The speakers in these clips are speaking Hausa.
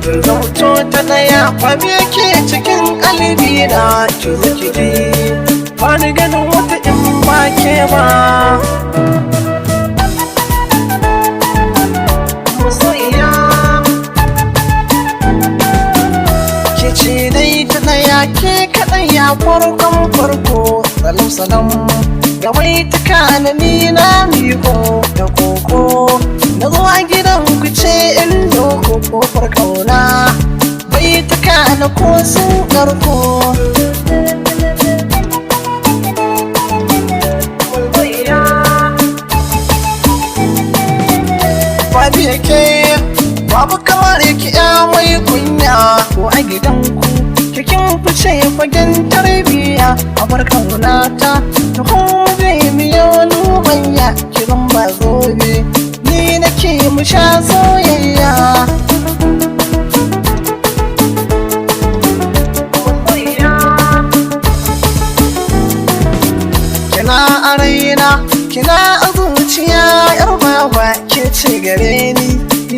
Zauto ta daya kwami yake cikin kalbi na kirkiri ba ni ganin wata in ba ke ba masoyiya ke ce dai ta daya ke kaɗai ya farkon farko salam salam ga mai tuka na ni na miko da koko na zo a gidan ku ce in doko kofar kauna bai tuka na ko sun karko babu yake babu kamar ki ya mai kunya ko a gidanku cikin fice fagen tarbiya a bar kauna ta ta hobe miyo nubanya kiran ba zobe ni nake mu sha soyayya kina a raina kina a zuciya yar baba ke ce gare ni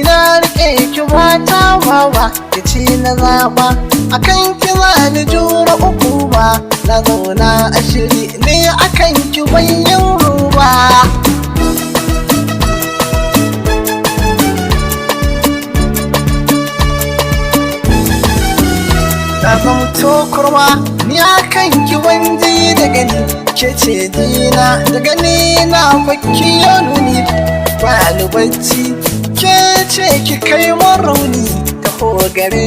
ina rike ki wata wawa ki ci na zaba akan ki za ni jura uku ba na zauna a shiri ne akan ki bayan ruwa na zamto kurma ni akan ki wanji da gani ke ce dina da gani na fakki nuni ba ni bacci ke ce ki kai mun rauni ta gare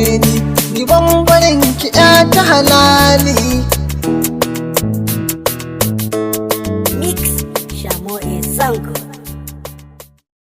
ni ban barin ki ya ta halali